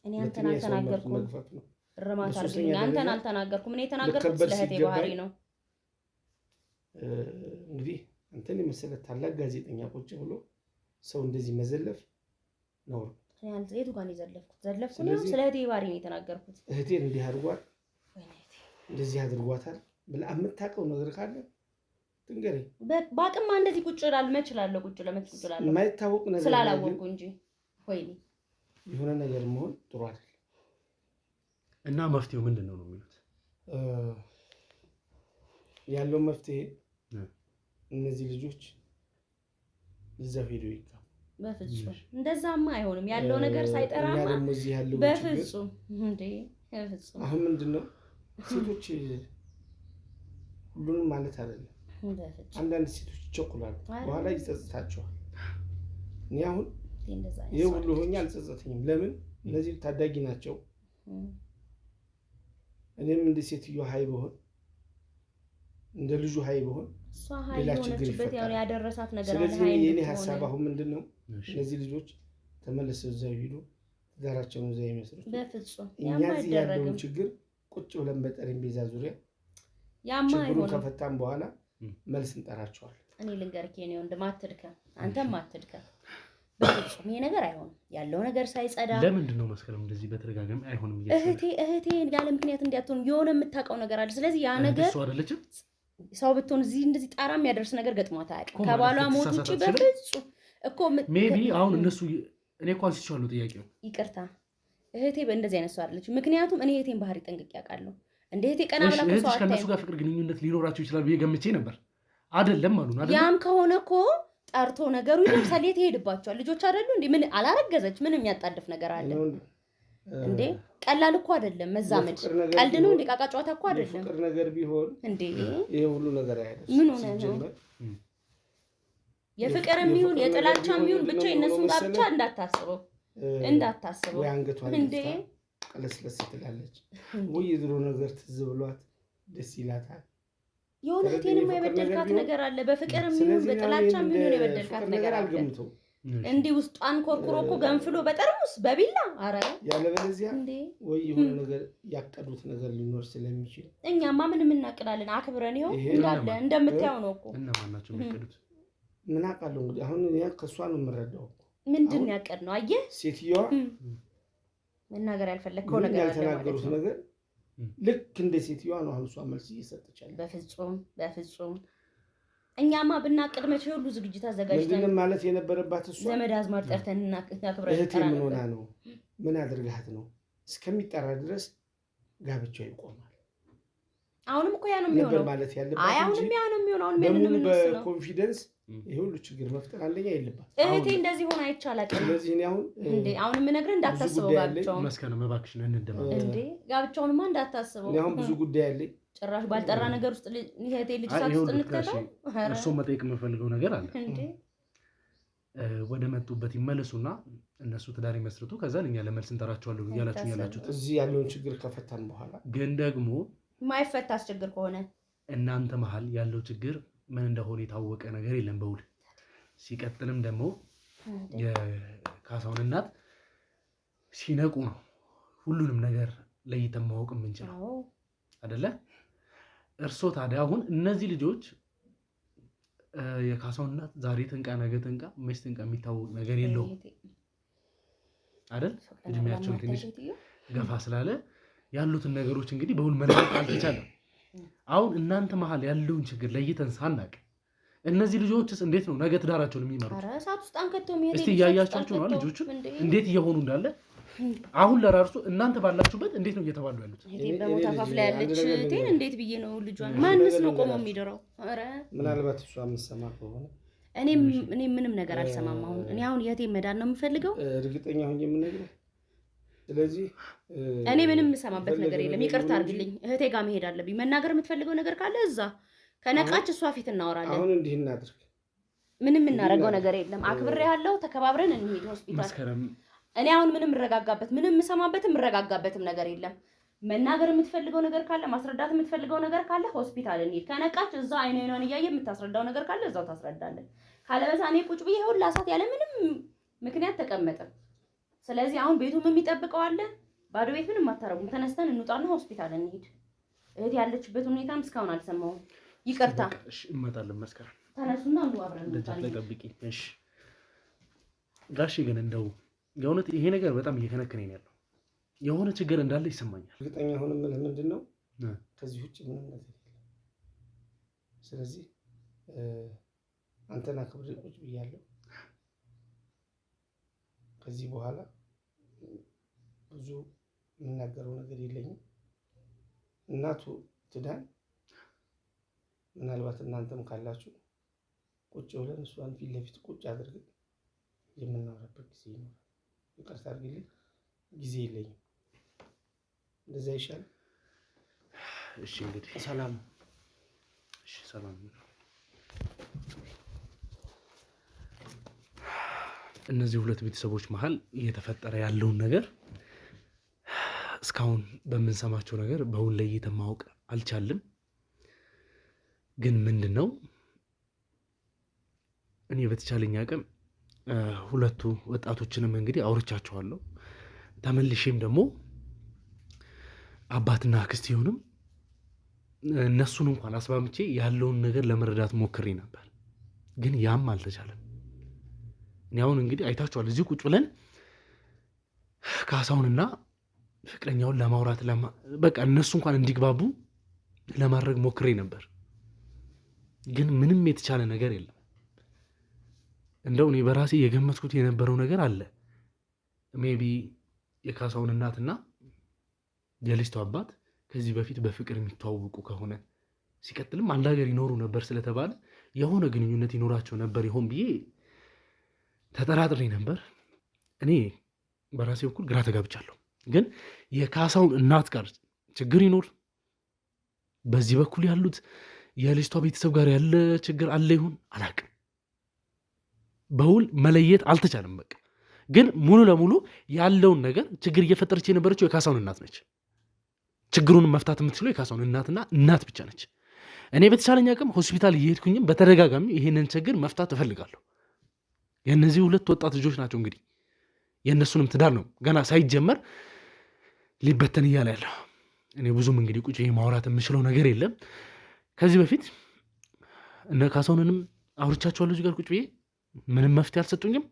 እኔ አንተን አልተናገርኩም። እርማት አድርገኝ። አንተን አልተናገርኩም። እኔ የተናገርኩት ስለቴ ባሪ ነው። እንግዲህ አንተን የመሰለ ታላቅ ጋዜጠኛ ቁጭ ብሎ ሰው እንደዚህ መዘለፍ ነው። የቱ ጋር ነው ዘለፍኩት ነው? ስለ እህቴ ባሪ ነው የተናገርኩት። እህቴን እንዲህ አድርጓት እንደዚህ አድርጓታል ብለህ የምታውቀው ነገር ካለ ትንገረኝ። በአቅማ እንደዚህ ቁጭ እላለሁ። እችላለሁ ቁጭ እላለሁ የማይታወቅ ነገር ስላላወቅሁ እንጂ ወይኔ የሆነ ነገር መሆን ጥሩ አይደለም። እና መፍትሄው ምንድን ነው የሚሉት? ያለው መፍትሄ እነዚህ ልጆች እዛው ሄዶ ይጋቡ። በፍጹም እንደዛማ አይሆንም። ያለው ነገር ሳይጠራማ በፍጹም እንዴ በፍጹም። አሁን ምንድነው ሴቶች ሁሉንም ማለት አይደለም። አንዳንድ ሴቶች ይቸኩላሉ፣ በኋላ ይጸጽታቸዋል። እኔ አሁን ይሄ ሁሉ ሆኜ አልጸጸተኝም። ለምን? እነዚህ ታዳጊ ናቸው። እኔም እንደ ሴትዮ ሀይ በሆን እንደ ልጁ ሀይ በሆን ሌላ ችግር ይፈጠራል። ያደረሳት ነገር አለ። ስለዚህ የኔ ሐሳብ አሁን ምንድነው እነዚህ ልጆች ተመለሰው እዛው ሄዱ ትዳራቸውን እዛው ይመስሩት። በፍጹም እኛ እዚህ ያለውን ችግር ቁጭ ብለን በጠረጴዛ ዙሪያ ችግሩን ከፈታን በኋላ መልስ እንጠራቸዋለን። እኔ ልንገርህ የኔ ወንድም አትድከም፣ አንተም አትድከም። በፍጹም ይሄ ነገር አይሆንም። ያለው ነገር ሳይጸዳ ለምንድን ነው መስከረም እንደዚህ በተደጋጋሚ አይሆንም? እህቴ ያለ ምክንያት እንዲያትሆን የሆነ የምታውቀው ነገር አለ። ስለዚህ ያ ነገር እሱ አይደለችም ሰው ብትሆን እዚህ እንደዚህ ጣራ የሚያደርስ ነገር ገጥሟት አያውቅም። ከባሏ ሞት ውጪ በፍጹም እኮ ሜቢ አሁን እነሱ እኔ እኮ አንስቼዋለሁ ጥያቄው። ይቅርታ እህቴ በእንደዚህ አይነት ሰው አይደለችም። ምክንያቱም እኔ እህቴን ባህሪ ጠንቅቄ አውቃለሁ። እንዴት የቀና ብላ እሺ ከነሱ ጋር ፍቅር ግንኙነት ሊኖራቸው ይችላል ብዬ ገምቼ ነበር። አይደለም አሉን አይደለም። ያም ከሆነ እኮ ጠርቶ ነገሩ ለምሳሌ ትሄድባቸዋል። ልጆች አይደሉ እንዴ? ምን አላረገዘች? ምንም የሚያጣድፍ ነገር አለ እንዴ? ቀላል እኮ አይደለም መዛመድ። ቀልድ ነው እንዴ? ቃቃ ጨዋታ እኮ አይደለም። ፍቅር ነገር ቢሆን እንዴ ይሄ ሁሉ ነገር አይደለም። ምን ሆነ ነው? የፍቅርም ይሁን የጥላቻም ይሁን ብቻ የነሱን ጋብቻ እንዳታስበው ወይ አንገቷን እንዴ ቀለስለስ ትላለች ወይ የድሮ ነገር ትዝ ብሏት ደስ ይላታል። የሆነ እህቴንም የበደልካት ነገር አለ። በፍቅርም ይሁን በጥላቻም ይሁን የበደልካት ነገር አለ። እንዲህ ውስጧን ኮርኩሮ እኮ ገንፍሎ በጠርሙስ በቢላ አረ ያለበለዚያ ወይ የሆነ ነገር ያቀዱት ነገር ሊኖር ስለሚችል እኛማ ምንም እናቅዳለን። አክብረን ይኸው እንዳለ እንደምታየው ነው እኮ። እነማን ናቸው የሚቀዱት? ምን አውቃለሁ እንግዲህ አሁን ከእሷ ነው የምረዳው። ምንድን ነው ያቀድነው? አየህ ሴትዮዋ መናገር ያልፈለግከው ነገር ያልተናገሩት ነገር ልክ እንደ ሴትዮዋ ነው አሁን እሷ መልስ እየሰጠቻለች። በፍጹም እኛማ ብናቅድ መቼ ሁሉ ዝግጅት አዘጋጅተን ምንድን ማለት የነበረባት እሷ ዘመድ አዝማድ ጠርተን እናክብረን። እህቴ ምን ሆና ነው ምን አድርጋት ነው እስከሚጠራ ድረስ ጋብቻው ይቆማል። አሁንም እኮ ያ ነው የሚሆነው ማለት ያለበት። አሁንም ያ ነው የሚሆነው። አሁን ምን ነው በኮንፊደንስ ይሄ ሁሉ ችግር መፍጠር አንደኛ የለባት። እህቴ እንደዚህ ሆነ አይቻላል። ስለዚህ እኔ አሁን የምነግርህ እንዳታስበው ጋብቻውን መስከረም እባክሽን እንደማለት እንዴ ጋብቻውንማ እንዳታስበው። እኔ አሁን ብዙ ጉዳይ አለኝ። ጭራሽ ባልጠራ ነገር ውስጥ እህቴ ልጅ ሳት ውስጥ እንከተው። እርሶ መጠየቅ የምፈልገው ነገር አለ እንዴ። ወደ መጡበት ይመለሱና እነሱ ትዳር ይመስርቱ። ከዛ እኛ ለመልስ እንጠራቸዋለሁ ያላችሁት እዚህ ያለውን ችግር ከፈታን በኋላ ግን ደግሞ ማይፈታ ችግር ከሆነ እናንተ መሀል ያለው ችግር ምን እንደሆነ የታወቀ ነገር የለም በውል። ሲቀጥልም ደግሞ የካሳውን እናት ሲነቁ ነው ሁሉንም ነገር ለይተን ማወቅ የምንችለው አይደለ? እርሶ ታዲያ አሁን እነዚህ ልጆች የካሳውን እናት ዛሬ ትንቃ ነገ ትንቃ መች ትንቃ የሚታወቅ ነገር የለውም አይደል? እድሜያቸው ትንሽ ገፋ ስላለ ያሉትን ነገሮች እንግዲህ በሁሉ መለየት አልተቻለም። አሁን እናንተ መሀል ያለውን ችግር ለይተን ሳናቅ እነዚህ ልጆችስ እንዴት ነው ነገ ትዳራቸውን የሚመሩት? ኧረ እሳት ውስጥ አንከተው የሚሄድ እስቲ እያያቻችሁ ነው ልጆቹን እንዴት እየሆኑ እንዳለ። አሁን ለራሱ እናንተ ባላችሁበት እንዴት ነው እየተባሉ ያሉት? እቴ በሞት አፋፍ ላይ ያለች እቴን እንዴት ብዬ ነው ልጇን ማንስ ነው ቆሞ የሚደረው? ኧረ ምናልባት እሷ የምትሰማ ከሆነ እኔ ምንም ነገር አልሰማም። አሁን የእቴ መዳን ነው የምፈልገው እርግጠኛ ሆኜ የምነግርህ። ስለዚህ እኔ ምንም የምሰማበት ነገር የለም። ይቅርታ አድርግልኝ። እህቴ ጋር መሄድ አለብኝ። መናገር የምትፈልገው ነገር ካለ እዛ ከነቃች እሷ ፊት እናወራለን። አሁን እንዲህ እናድርግ። ምንም እናደርገው ነገር የለም። አክብሬ ያለው ተከባብረን እንሂድ ሆስፒታል። እኔ አሁን ምንም እረጋጋበት ምንም የምሰማበትም እረጋጋበትም ነገር የለም። መናገር የምትፈልገው ነገር ካለ ማስረዳት የምትፈልገው ነገር ካለ ሆስፒታል እንሂድ። ከነቃች እዛ አይኗን እያየ የምታስረዳው ነገር ካለ እዛው ታስረዳለን። ካለበዛ እኔ ቁጭ ብዬ ሁላ ሰዓት ያለ ምንም ምክንያት ተቀመጠ። ስለዚህ አሁን ቤቱም የሚጠብቀው አለ። ባዶ ቤት ምንም አታረጉም። ተነስተን እንውጣና ሆስፒታል እንሂድ። እህት ያለችበት ሁኔታም እስካሁን አልሰማሁም። ይቅርታ። እሺ እንመጣለን። መስከረም ተነሱና አንዱ አብረን ደጃፍ ላይ ጠብቂኝ። እሺ ጋሼ ግን እንደው የእውነት ይሄ ነገር በጣም እየከነከነኝ ነው ያለው። የሆነ ችግር እንዳለ ይሰማኛል። እርግጠኛ ሆነ ምንድን ነው ከዚህ ውጭ ምንም ነገር የለም። ስለዚህ አንተና ክብሬ ቁጭ ብያለሁ። ከዚህ በኋላ ብዙ የምናገረው ነገር የለኝም። እናቱ ትዳን ምናልባት እናንተም ካላችሁ ቁጭ ብለን እሷን ፊት ለፊት ቁጭ አድርገን የምናወራበት ጊዜ ይኖራል። ይቅርታ አድርግልኝ፣ ጊዜ የለኝም። እንደዛ ይሻል። እሺ እንግዲህ ሰላም። እሺ ሰላም። እነዚህ ሁለት ቤተሰቦች መሀል እየተፈጠረ ያለውን ነገር እስካሁን በምንሰማቸው ነገር በሁን ለይተን ማወቅ አልቻልም። ግን ምንድን ነው እኔ በተቻለኝ አቅም ሁለቱ ወጣቶችንም እንግዲህ አውርቻቸዋለሁ። ተመልሼም ደግሞ አባትና አክስቴውንም እነሱን እንኳን አስማምቼ ያለውን ነገር ለመረዳት ሞክሬ ነበር፣ ግን ያም አልተቻለም። እኔ አሁን እንግዲህ አይታችኋል፣ እዚህ ቁጭ ብለን ካሳውንና ፍቅረኛውን ለማውራት በቃ እነሱ እንኳን እንዲግባቡ ለማድረግ ሞክሬ ነበር፣ ግን ምንም የተቻለ ነገር የለም። እንደው እኔ በራሴ የገመትኩት የነበረው ነገር አለ። ሜቢ የካሳውን እናትና የልጅቷ አባት ከዚህ በፊት በፍቅር የሚተዋወቁ ከሆነ ሲቀጥልም አንድ ሀገር ይኖሩ ነበር ስለተባለ የሆነ ግንኙነት ይኖራቸው ነበር ይሆን ብዬ ተጠራጥሬ ነበር። እኔ በራሴ በኩል ግራ ተጋብቻለሁ። ግን የካሳውን እናት ጋር ችግር ይኖር፣ በዚህ በኩል ያሉት የልጅቷ ቤተሰብ ጋር ያለ ችግር አለ ይሁን አላቅም። በውል መለየት አልተቻለም። በቃ ግን ሙሉ ለሙሉ ያለውን ነገር ችግር እየፈጠረች የነበረችው የካሳውን እናት ነች። ችግሩን መፍታት የምትችለው የካሳውን እናትና እናት ብቻ ነች። እኔ በተቻለኝ አቅም ሆስፒታል እየሄድኩኝም በተደጋጋሚ ይሄንን ችግር መፍታት እፈልጋለሁ። የእነዚህ ሁለት ወጣት ልጆች ናቸው እንግዲህ የእነሱንም ትዳር ነው ገና ሳይጀመር ሊበተን እያለ ያለው። እኔ ብዙም እንግዲህ ቁጭ ማውራት የምችለው ነገር የለም። ከዚህ በፊት እነ ካሳውንንም አውርቻቸዋለሁ እዚህ ጋር ቁጭ ብዬ ምንም መፍትሄ አልሰጡኝም።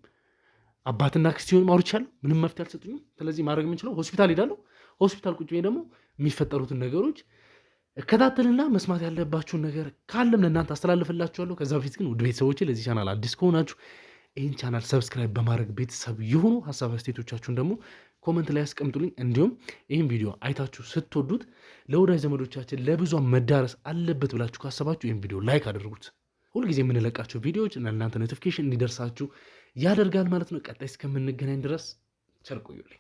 አባትና ክርስቲያን ማውርቻለሁ፣ ምንም መፍትሄ አልሰጡኝም። ስለዚህ ማድረግ የምንችለው ሆስፒታል ሄዳለሁ። ሆስፒታል ቁጭ ብዬ ደግሞ የሚፈጠሩትን ነገሮች እከታተልና መስማት ያለባችሁን ነገር ካለም ለእናንተ አስተላልፍላችኋለሁ። ከዛ በፊት ግን ውድ ቤተሰቦቼ ለዚህ ቻናል አዲስ ከሆናችሁ ይህን ቻናል ሰብስክራይብ በማድረግ ቤተሰብ የሆኑ ሀሳብ አስተያየቶቻችሁን ደግሞ ኮመንት ላይ ያስቀምጡልኝ። እንዲሁም ይህን ቪዲዮ አይታችሁ ስትወዱት ለወዳጅ ዘመዶቻችን ለብዙ መዳረስ አለበት ብላችሁ ካሰባችሁ ይህን ቪዲዮ ላይክ አድርጉት። ሁልጊዜ የምንለቃቸው ቪዲዮዎች እናንተ ኖቲፊኬሽን እንዲደርሳችሁ ያደርጋል ማለት ነው። ቀጣይ እስከምንገናኝ ድረስ ቸር ቆዩልኝ።